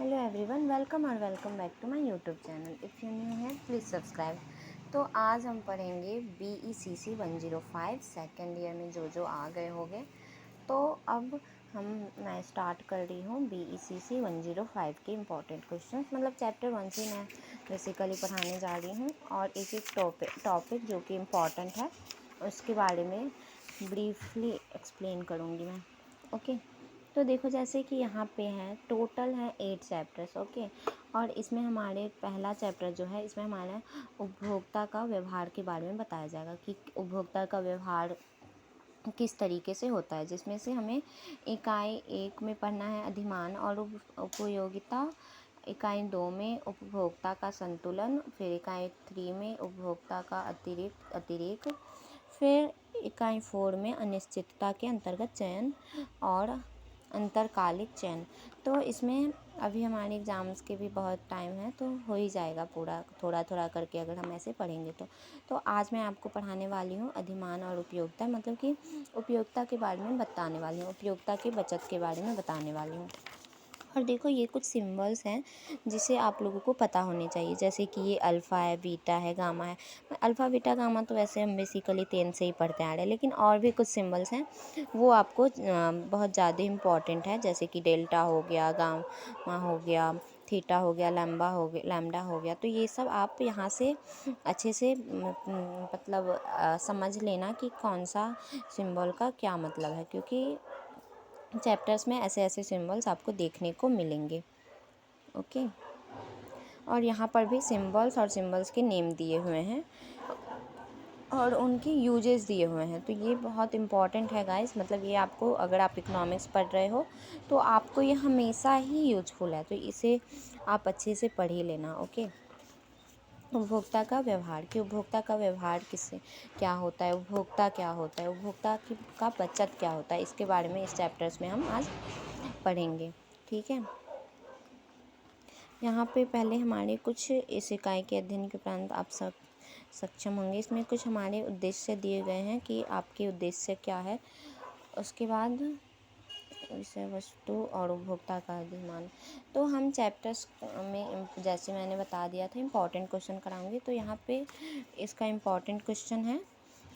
Hello everyone, welcome back to my YouTube channel. If you new है please subscribe. तो आज हम पढ़ेंगे BECC 105 सेकेंड ईयर में जो आ गए होंगे। तो अब मैं स्टार्ट कर रही हूँ BECC 105 के इम्पॉर्टेंट क्वेश्चन, मतलब चैप्टर 1 से मैं बेसिकली पढ़ाने जा रही हूँ और एक एक टॉपिक जो कि इम्पॉर्टेंट है उसके बारे में ब्रीफली एक्सप्लेन करूँगी मैं। ओके, तो देखो जैसे कि यहाँ पे है, टोटल है 8 चैप्टर्स। ओके, और इसमें हमारे पहला चैप्टर जो है, इसमें हमारा उपभोक्ता का व्यवहार के बारे में बताया जाएगा कि उपभोक्ता का व्यवहार किस तरीके से होता है, जिसमें से हमें इकाई 1 में पढ़ना है अधिमान और उपयोगिता, इकाई 2 में उपभोक्ता का संतुलन, फिर इकाई 3 में उपभोक्ता का अतिरेक, फिर इकाई 4 में अनिश्चितता के अंतर्गत चयन और अंतरकालिक चयन। तो इसमें अभी हमारे एग्ज़ाम्स के भी बहुत टाइम है, तो हो ही जाएगा पूरा थोड़ा थोड़ा करके अगर हम ऐसे पढ़ेंगे तो आज मैं आपको पढ़ाने वाली हूँ अधिमान और उपयोगिता, मतलब कि उपयोगिता के बारे में बताने वाली हूँ, उपयोगिता की बचत के बारे में बताने वाली हूँ। और देखो ये कुछ सिंबल्स हैं जिसे आप लोगों को पता होने चाहिए, जैसे कि ये अल्फ़ा है, बीटा है, गामा है। अल्फ़ा बीटा गामा तो वैसे हम बेसिकली 10 से ही पढ़ते आ रहे हैं, लेकिन और भी कुछ सिंबल्स हैं वो आपको बहुत ज़्यादा इम्पॉर्टेंट है, जैसे कि डेल्टा हो गया, गामा हो गया, थीटा हो गया, लैम्डा हो गया। तो ये सब आप यहाँ से अच्छे से मतलब समझ लेना कि कौन सा सिंबल का क्या मतलब है, क्योंकि चैप्टर्स में ऐसे ऐसे सिंबल्स आपको देखने को मिलेंगे। ओके, और यहाँ पर भी सिंबल्स और सिंबल्स के नेम दिए हुए हैं और उनकी यूजेस दिए हुए हैं। तो ये बहुत इंपॉर्टेंट है गाइस, मतलब ये आपको, अगर आप इकोनॉमिक्स पढ़ रहे हो तो आपको ये हमेशा ही यूजफुल है, तो इसे आप अच्छे से पढ़ ही लेना। ओके, उपभोक्ता का व्यवहार, कि उपभोक्ता का व्यवहार किससे क्या होता है, उपभोक्ता क्या होता है, उपभोक्ता का बचत क्या होता है, इसके बारे में इस चैप्टर्स में हम आज पढ़ेंगे। ठीक है, यहाँ पे पहले हमारे कुछ इस इकाई के अध्ययन के उपरांत आप सब सक्षम होंगे। इसमें कुछ हमारे उद्देश्य दिए गए हैं कि आपके उद्देश्य क्या है। उसके बाद विषय वस्तु और उपभोक्ता का अधिमान। तो हम चैप्टर्स में जैसे मैंने बता दिया था इम्पॉर्टेंट क्वेश्चन कराऊंगी। तो यहाँ पे इसका इम्पॉर्टेंट क्वेश्चन है,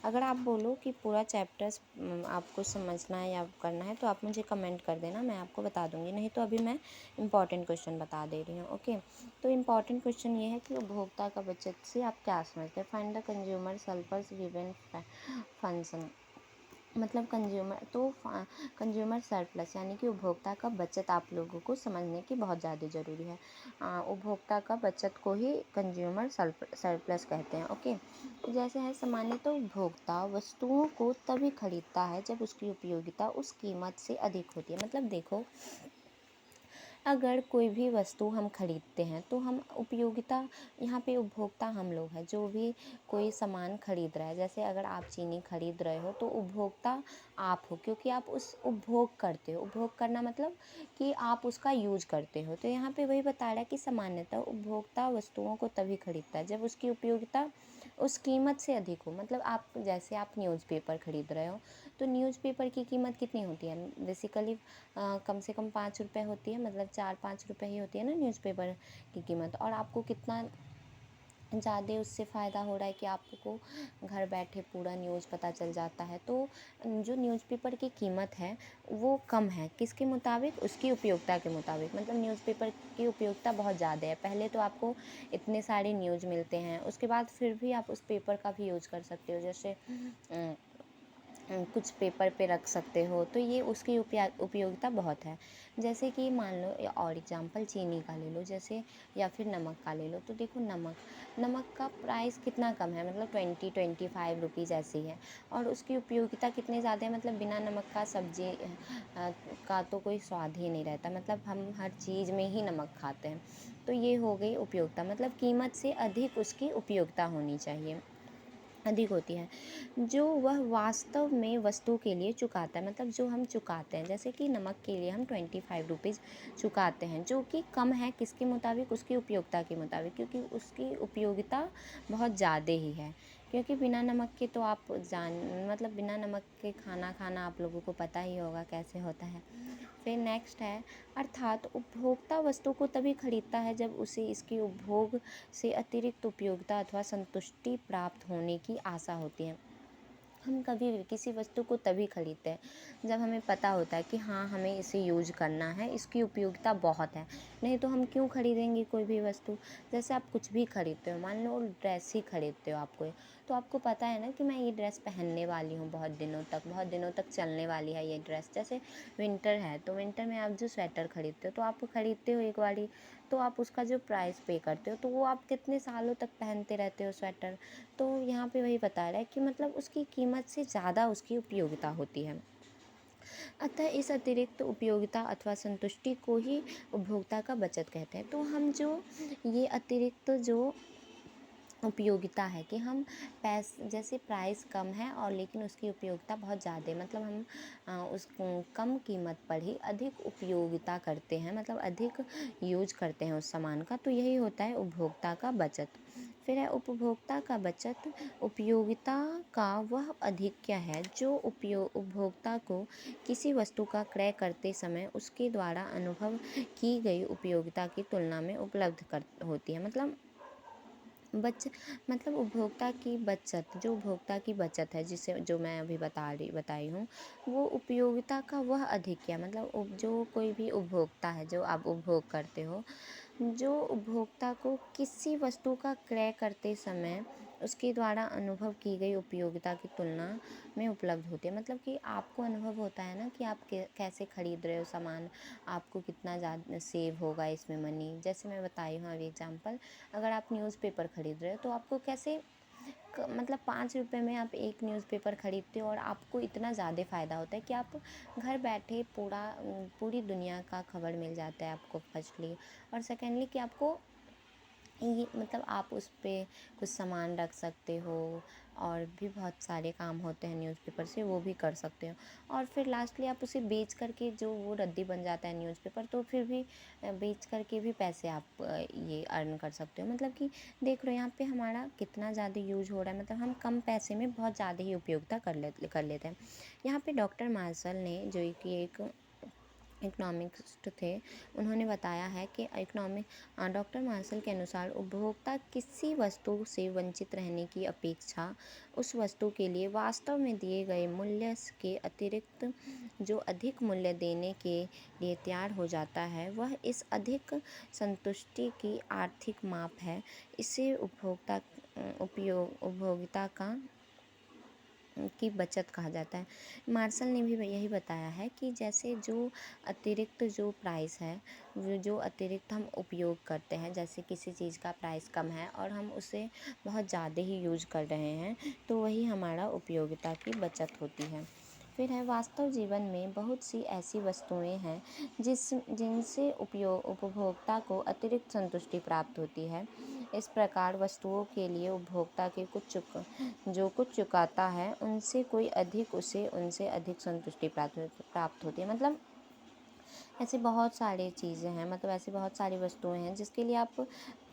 अगर आप बोलो कि पूरा चैप्टर्स आपको समझना है या करना है तो आप मुझे कमेंट कर देना, मैं आपको बता दूंगी, नहीं तो अभी मैं इम्पॉर्टेंट क्वेश्चन बता दे रही हूँ। ओके, तो इम्पॉर्टेंट क्वेश्चन ये है कि उपभोक्ता का बचत से आप क्या समझते हैं। Find the consumer surplus given function, मतलब कंज्यूमर सरप्लस यानी कि उपभोक्ता का बचत आप लोगों को समझने की बहुत ज़्यादा ज़रूरी है। उपभोक्ता का बचत को ही कंज्यूमर सरप्लस कहते हैं। ओके, तो जैसे है सामान्य, तो उपभोक्ता वस्तुओं को तभी खरीदता है जब उसकी उपयोगिता उस कीमत से अधिक होती है। मतलब देखो, अगर कोई भी वस्तु हम खरीदते हैं तो हम उपयोगिता, यहाँ पे उपभोक्ता हम लोग हैं, जो भी कोई सामान खरीद रहा है। जैसे अगर आप चीनी खरीद रहे हो तो उपभोक्ता आप हो, क्योंकि आप उस उपभोग करते हो। उपभोग करना मतलब कि आप उसका यूज करते हो। तो यहाँ पे वही बता रहा है कि सामान्यतः उपभोक्ता वस्तुओं को तभी खरीदता है जब उसकी उपयोगिता उस कीमत से अधिक हो। मतलब आप, जैसे आप न्यूज़पेपर खरीद रहे हो तो न्यूज़पेपर की कीमत कितनी होती है, बेसिकली कम से कम 5 रुपये होती है, मतलब 4-5 रुपये ही होती है ना न्यूज़पेपर की कीमत। और आपको कितना ज़्यादा उससे फ़ायदा हो रहा है कि आपको घर बैठे पूरा न्यूज़ पता चल जाता है। तो जो न्यूज़पेपर की कीमत है वो कम है, किसके मुताबिक, उसकी उपयोगिता के मुताबिक। मतलब न्यूज़पेपर की उपयोगिता बहुत ज़्यादा है, पहले तो आपको इतने सारे न्यूज़ मिलते हैं, उसके बाद फिर भी आप उस पेपर का भी यूज़ कर सकते हो, जैसे कुछ पेपर पे रख सकते हो। तो ये उसकी उपयोगिता बहुत है। जैसे कि मान लो, और एग्जांपल चीनी का ले लो, जैसे, या फिर नमक का ले लो। तो देखो नमक का प्राइस कितना कम है, मतलब 20-25 रुपीज़ ऐसी है, और उसकी उपयोगिता कितनी ज़्यादा है। मतलब बिना नमक का सब्जी का तो कोई स्वाद ही नहीं रहता, मतलब हम हर चीज़ में ही नमक खाते हैं। तो ये हो गई उपयोगिता, मतलब कीमत से अधिक उसकी उपयोगिता होनी चाहिए, अधिक होती है, जो वह वास्तव में वस्तु के लिए चुकाता है। मतलब जो हम चुकाते हैं, जैसे कि नमक के लिए हम 25 रुपीज़ चुकाते हैं, जो कि कम है किसके मुताबिक, उसकी उपयोगिता के मुताबिक, क्योंकि उसकी उपयोगिता बहुत ज़्यादा ही है। क्योंकि बिना नमक के तो मतलब बिना नमक के खाना खाना आप लोगों को पता ही होगा कैसे होता है। फिर नेक्स्ट है अर्थात उपभोक्ता वस्तु को तभी खरीदता है जब उसे इसके उपभोग से अतिरिक्त उपयोगिता अथवा संतुष्टि प्राप्त होने की आशा होती है। हम कभी भी किसी वस्तु को तभी खरीदते हैं जब हमें पता होता है कि हाँ हमें इसे यूज करना है, इसकी उपयोगिता बहुत है। नहीं तो हम क्यों खरीदेंगे कोई भी वस्तु। जैसे आप कुछ भी खरीदते हो, मान लो ड्रेस ही खरीदते हो आप कोई, तो आपको पता है ना कि मैं ये ड्रेस पहनने वाली हूँ बहुत दिनों तक चलने वाली है ये ड्रेस। जैसे विंटर है तो विंटर में आप जो स्वेटर खरीदते हो तो आप खरीदते हो एक बारी, तो आप उसका जो प्राइस पे करते हो तो वो आप कितने सालों तक पहनते रहते हो स्वेटर। तो यहाँ पे वही बता रहा है कि मतलब उसकी कीमत से ज़्यादा उसकी उपयोगिता होती है। अतः इस अतिरिक्त उपयोगिता अथवा संतुष्टि को ही उपभोक्ता का बचत कहते हैं। तो हम जो ये अतिरिक्त जो उपयोगिता है कि हम जैसे प्राइस कम है और लेकिन उसकी उपयोगिता बहुत ज़्यादा है, मतलब हम उस कम कीमत पर ही अधिक उपयोगिता करते हैं, मतलब अधिक यूज करते हैं उस सामान का, तो यही होता है उपभोक्ता का बचत। फिर है उपभोक्ता का बचत। उपयोगिता का वह अधिक्य है जो उपभोक्ता को किसी वस्तु का क्रय करते समय उसके द्वारा अनुभव की गई उपयोगिता की तुलना में उपलब्ध होती है। मतलब उपभोक्ता की बचत, जो उपभोक्ता की बचत है जिसे जो मैं अभी बताई हूँ, वो उपयोगिता का वह अधिक्य, मतलब जो कोई भी उपभोक्ता है जो आप उपभोग करते हो, जो उपभोक्ता को किसी वस्तु का क्रय करते समय उसके द्वारा अनुभव की गई उपयोगिता की तुलना में उपलब्ध होती है। मतलब कि आपको अनुभव होता है ना कि आप कैसे खरीद रहे हो सामान, आपको कितना ज़्यादा सेव होगा इसमें मनी। जैसे मैं बताई हूँ अभी एग्जांपल, अगर आप न्यूज़पेपर खरीद रहे हो तो आपको कैसे मतलब 5 रुपए में आप एक न्यूज़पेपर खरीदते हो और आपको इतना ज़्यादा फ़ायदा होता है कि आप घर बैठे पूरी दुनिया का खबर मिल जाता है आपको फर्स्टली, और सेकेंडली कि आपको ये मतलब आप उस पे कुछ सामान रख सकते हो, और भी बहुत सारे काम होते हैं न्यूज़पेपर से, वो भी कर सकते हो। और फिर लास्टली आप उसे बेच करके जो वो रद्दी बन जाता है न्यूज़पेपर, तो फिर भी बेच करके भी पैसे आप ये अर्न कर सकते हो। मतलब कि देख लो यहाँ पे हमारा कितना ज़्यादा यूज हो रहा है, मतलब हम कम पैसे में बहुत ज़्यादा ही उपयोगिता कर लेते हैं। यहाँ पे डॉक्टर मार्शल ने जो कि एक इकोनॉमिस्ट थे, उन्होंने बताया है कि डॉक्टर मार्शल के अनुसार उपभोक्ता किसी वस्तु से वंचित रहने की अपेक्षा उस वस्तु के लिए वास्तव में दिए गए मूल्य के अतिरिक्त जो अधिक मूल्य देने के लिए तैयार हो जाता है, वह इस अधिक संतुष्टि की आर्थिक माप है। इसे उपभोगिता की बचत कहा जाता है। मार्शल ने भी यही बताया है कि जैसे जो अतिरिक्त जो प्राइस है, वो जो अतिरिक्त हम उपयोग करते हैं, जैसे किसी चीज़ का प्राइस कम है और हम उसे बहुत ज़्यादा ही यूज कर रहे हैं, तो वही हमारा उपयोगिता की बचत होती है। फिर है वास्तव जीवन में बहुत सी ऐसी वस्तुएं हैं जिनसे उपभोक्ता को अतिरिक्त संतुष्टि प्राप्त होती है। इस प्रकार वस्तुओं के लिए उपभोक्ता के कुछ चुकाता है, उनसे उनसे अधिक संतुष्टि प्राप्त होती है। मतलब ऐसे बहुत सारी चीज़ें हैं, मतलब ऐसी बहुत सारी वस्तुएं हैं जिसके लिए आप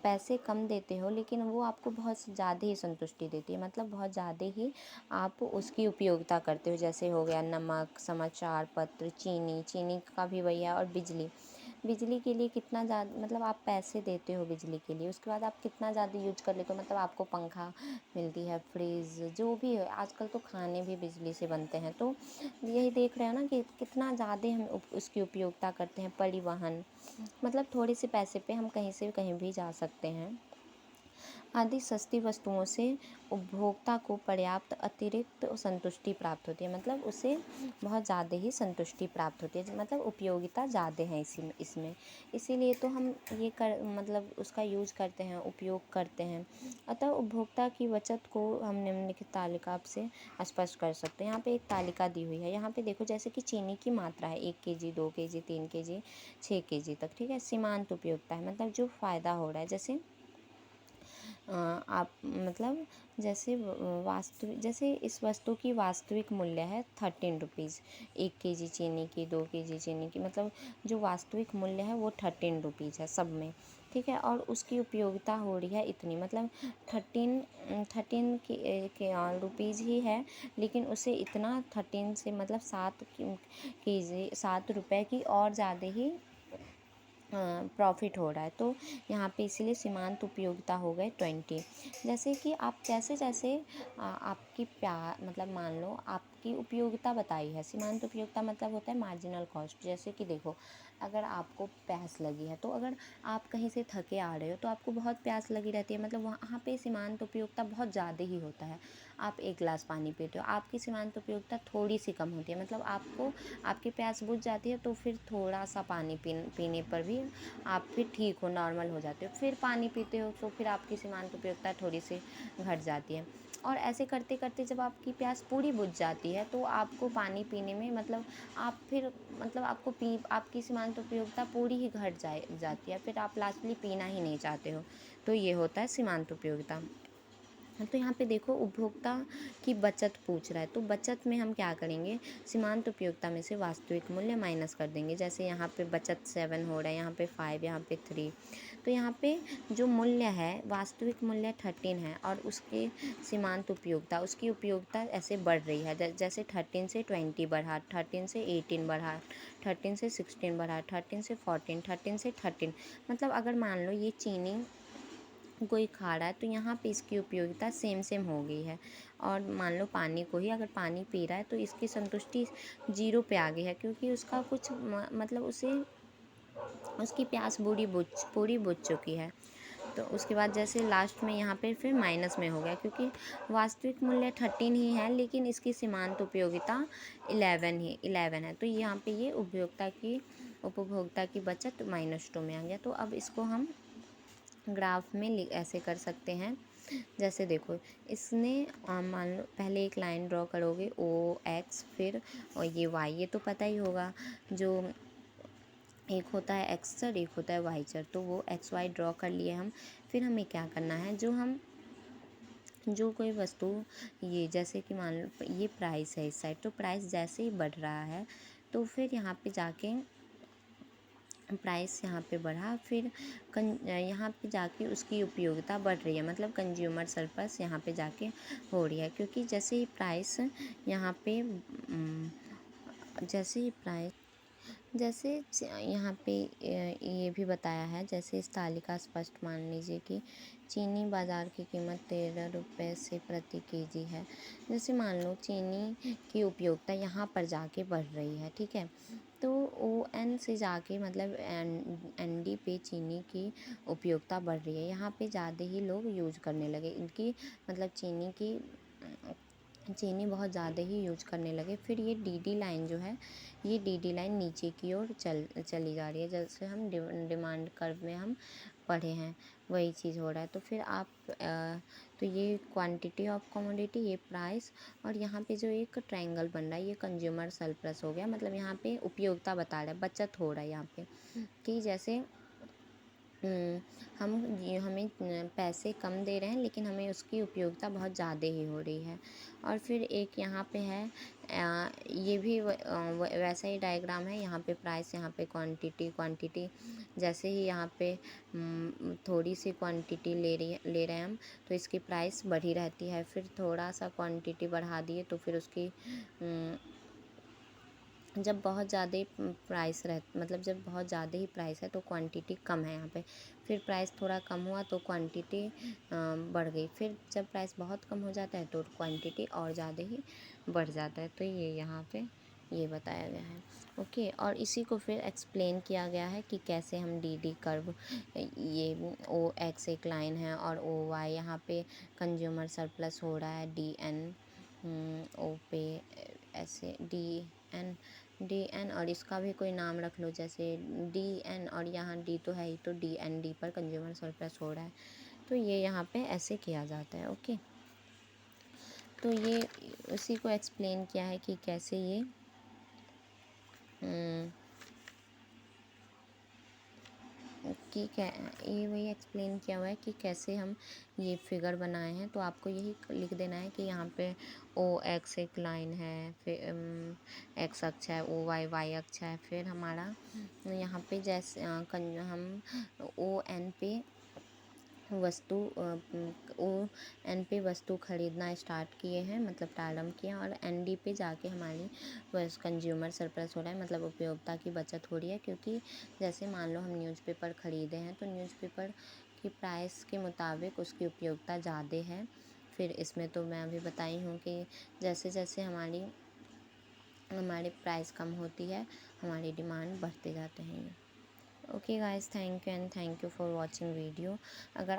पैसे कम देते हो, लेकिन वो आपको बहुत ज़्यादा ही संतुष्टि देती है, मतलब बहुत ज़्यादा ही आप उसकी उपयोगिता करते हो। जैसे हो गया नमक, समाचार पत्र, चीनी का भी वही है, और बिजली के लिए कितना ज़्यादा, मतलब आप पैसे देते हो बिजली के लिए, उसके बाद आप कितना ज़्यादा यूज कर लेते हो। मतलब आपको पंखा मिलती है, फ्रिज जो भी है, आजकल तो खाने भी बिजली से बनते हैं। तो यही देख रहे हो ना कि कितना ज़्यादा हम उसकी उपयोगिता करते हैं। परिवहन, मतलब थोड़े से पैसे पे हम कहीं से कहीं भी जा सकते हैं। आदि सस्ती वस्तुओं से उपभोक्ता को पर्याप्त अतिरिक्त संतुष्टि प्राप्त होती है, मतलब उसे बहुत ज़्यादा ही संतुष्टि प्राप्त होती है, मतलब उपयोगिता ज़्यादा है इसमें। इसीलिए तो हम मतलब उसका यूज करते हैं, उपयोग करते हैं। अतः उपभोक्ता की बचत को हम निम्नलिखित तालिका से स्पष्ट कर सकते हैं। यहाँ पे एक तालिका दी हुई है, यहाँ पे देखो जैसे कि चीनी की मात्रा है 1 kg, 2 kg, 3 kg, 6 kg तक, ठीक है। सीमांत उपयोगिता है, मतलब जो फ़ायदा हो रहा है, जैसे आप मतलब जैसे इस वस्तु की वास्तविक मूल्य है 13 रुपीज़। 1 kg चीनी की, 2 kg चीनी की, मतलब जो वास्तविक मूल्य है वो 13 रुपीज़ है सब में, ठीक है। और उसकी उपयोगिता हो रही है इतनी, मतलब 13 रुपीज़ ही है, लेकिन उसे इतना 13 से मतलब 7 रुपये की और ज़्यादा ही प्रॉफिट हो रहा है। तो यहाँ पे इसीलिए सीमांत उपयोगिता हो गए 20। जैसे कि आप जैसे जैसे आपकी मतलब मान लो आपकी उपयोगिता बताई है। सीमांत उपयोगिता मतलब होता है मार्जिनल कॉस्ट। जैसे कि देखो, अगर आपको प्यास लगी है, तो अगर आप कहीं से थके आ रहे हो तो आपको बहुत प्यास लगी रहती है, मतलब वहाँ पे सीमांत उपयोगिता बहुत ज़्यादा ही होता है। आप 1 गिलास पानी पीते हो, आपकी सीमांत उपयोगिता थोड़ी सी कम होती है, मतलब आपकी प्यास बुझ जाती है, तो फिर थोड़ा सा पानी पीने पर भी आप फिर ठीक हो, नॉर्मल हो जाते हो। फिर पानी पीते हो तो फिर आपकी सीमांत उपयोगिता थोड़ी सी घट जाती है। और ऐसे करते करते जब आपकी प्यास पूरी बुझ जाती है तो आपको पानी पीने में मतलब आप फिर मतलब आपकी सीमांत उपयोगिता पूरी ही घट जाती है, फिर आप लास्टली पीना ही नहीं चाहते हो। तो ये होता है सीमांत उपयोगिता। तो यहाँ पे देखो, उपभोक्ता की बचत पूछ रहा है, तो बचत में हम क्या करेंगे, सीमांत उपयोगिता में से वास्तविक मूल्य माइनस कर देंगे। जैसे यहाँ पे बचत 7 हो रहा है, यहाँ पे 5, यहाँ पे 3। तो यहाँ पे जो मूल्य है, वास्तविक मूल्य 13 है, और उसके सीमांत उपयोगिता, उसकी उपयोगिता ऐसे बढ़ रही है। जैसे 13 से 20 बढ़ा, 13 से 18 बढ़ा, 13 से 16 बढ़ा, 13 से 14, 13 से 13। मतलब अगर मान लो ये चीनी कोई खा रहा है तो यहाँ पे इसकी उपयोगिता सेम सेम हो गई है। और मान लो पानी को ही, अगर पानी पी रहा है तो इसकी संतुष्टि 0 पे आ गई है, क्योंकि उसका कुछ मतलब उसकी प्यास पूरी बुझ चुकी है। तो उसके बाद जैसे लास्ट में यहाँ पे फिर माइनस में हो गया, क्योंकि वास्तविक मूल्य 13 ही है, लेकिन इसकी सीमांत उपयोगिता 11 है। तो यहाँ पे ये उपभोक्ता की बचत -2 में आ गया। तो अब इसको हम ग्राफ में ऐसे कर सकते हैं। जैसे देखो, इसने मान लो पहले एक लाइन ड्रॉ करोगे OX, फिर और ये Y, ये तो पता ही होगा। जो एक होता है एक्स चर, एक होता है वाई चर, तो वो XY ड्रॉ कर लिए हम। फिर हमें क्या करना है, जो कोई वस्तु, ये जैसे कि मान लो ये प्राइस है इस साइड, तो प्राइस जैसे ही बढ़ रहा है तो फिर यहाँ पे जाके प्राइस यहाँ पे बढ़ा, फिर यहाँ पे जाके उसकी उपयोगिता बढ़ रही है, मतलब कंज्यूमर सरप्लस यहाँ पे जाके हो रही है। क्योंकि जैसे ही प्राइस यहाँ पे जैसे ही प्राइस जैसे यहाँ पे ये भी बताया है, जैसे इस तालिका स्पष्ट मान लीजिए कि चीनी बाज़ार की कीमत 13 रुपये से प्रति केजी है। जैसे मान लो चीनी की उपयोगिता यहाँ पर जाके बढ़ रही है, ठीक है। तो ON से जाके मतलब ND पे चीनी की उपयोगिता बढ़ रही है, यहाँ पे ज़्यादा ही लोग यूज करने लगे इनकी, मतलब चीनी बहुत ज़्यादा ही यूज करने लगे। फिर ये DD लाइन जो है, ये DD लाइन नीचे की ओर चली जा रही है, जैसे हम डिमांड कर्व में हम पढ़े हैं वही चीज़ हो रहा है। तो फिर तो ये क्वांटिटी ऑफ कमोडिटी, ये प्राइस, और यहाँ पे जो एक ट्रायंगल बन रहा है ये कंज्यूमर सरप्लस हो गया। मतलब यहाँ पे उपयोगिता बता रहा है, बचत हो रहा है यहाँ पे, कि जैसे हमें पैसे कम दे रहे हैं, लेकिन हमें उसकी उपयोगिता बहुत ज़्यादा ही हो रही है। और फिर एक यहाँ पे है, ये भी वैसा ही डायग्राम है। यहाँ पे प्राइस, यहाँ पे क्वांटिटी। जैसे ही यहाँ पे थोड़ी सी क्वांटिटी ले रहे हैं हम, तो इसकी प्राइस बढ़ी रहती है। फिर थोड़ा सा क्वांटिटी बढ़ा दिए तो फिर उसकी जब बहुत ज़्यादा मतलब जब बहुत ज़्यादा ही प्राइस है तो क्वांटिटी कम है यहाँ पे। फिर प्राइस थोड़ा कम हुआ तो क्वांटिटी बढ़ गई। फिर जब प्राइस बहुत कम हो जाता है तो क्वांटिटी और ज़्यादा ही बढ़ जाता है। तो ये यहाँ पे ये बताया गया है, ओके। और इसी को फिर एक्सप्लेन किया गया है कि कैसे हम DD कर्व, ये OX एक लाइन है और OY यहाँ पे कंज्यूमर सरप्लस हो रहा है, DN O पे ऐसे DN, और इसका भी कोई नाम रख लो, जैसे DN, और यहाँ D तो है ही, तो DND पर कंज्यूमर सरप्लस हो रहा है। तो ये यहाँ पे ऐसे किया जाता है, ओके। तो ये उसी को एक्सप्लेन किया है कि कैसे कि ये वही एक्सप्लेन किया हुआ है कि कैसे हम ये फिगर बनाए हैं। तो आपको यही लिख देना है कि यहाँ पे ओ एक्स एक लाइन है, फिर एक्स अक्ष है, ओ वाई वाई अक्ष है, फिर हमारा यहाँ पे जैसे हम ओ एन पे वस्तु ओ एन पे वस्तु खरीदना स्टार्ट किए हैं, मतलब प्रारंभ किया, और एन डी पे जाके हमारी बस कंज्यूमर सरप्लस हो रहा है, मतलब उपयोगिता की बचत हो रही है। क्योंकि जैसे मान लो हम न्यूज़पेपर ख़रीदे हैं तो न्यूज़पेपर की प्राइस के मुताबिक उसकी उपयोगिता ज़्यादा है। फिर इसमें तो मैं अभी बताई हूँ कि जैसे जैसे हमारी प्राइस कम होती है, हमारी डिमांड बढ़ते जाते हैं। Okay guys, thank you and thank you for watching video. अगर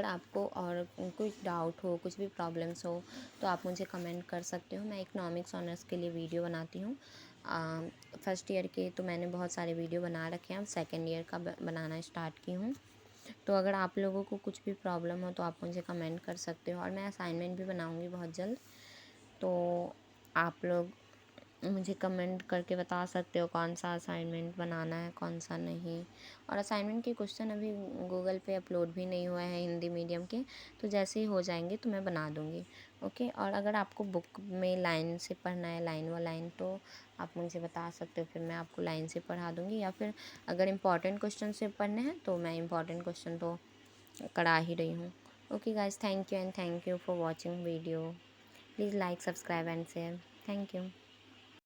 आपको और कुछ डाउट हो, कुछ भी प्रॉब्लम्स हो, तो आप मुझे कमेंट कर सकते हो। मैं इकोनॉमिक्स ऑनर्स के लिए वीडियो बनाती हूँ। फर्स्ट ईयर के तो मैंने बहुत सारे वीडियो बना रखे हैं, अब सेकेंड ईयर का बनाना स्टार्ट की हूँ। तो अगर आप लोगों को कुछ भी प्रॉब्लम हो तो आप मुझे कमेंट कर सकते हो, और मैं असाइनमेंट भी बनाऊँगी बहुत जल्द। तो आप लोग मुझे कमेंट करके बता सकते हो कौन सा असाइनमेंट बनाना है, कौन सा नहीं। और असाइनमेंट के क्वेश्चन अभी गूगल पे अपलोड भी नहीं हुए हैं हिंदी मीडियम के, तो जैसे ही हो जाएंगे तो मैं बना दूँगी। ओके, और अगर आपको बुक में लाइन से पढ़ना है, लाइन व लाइन, तो आप मुझे बता सकते हो, फिर मैं आपको लाइन से पढ़ा दूँगी। या फिर अगर इम्पॉर्टेंट क्वेश्चन से पढ़ने हैं तो मैं इम्पॉर्टेंट क्वेश्चन तो करा ही रही हूँ। Okay guys, thank you and thank you for watching video. Please like, subscribe and share. Thank you.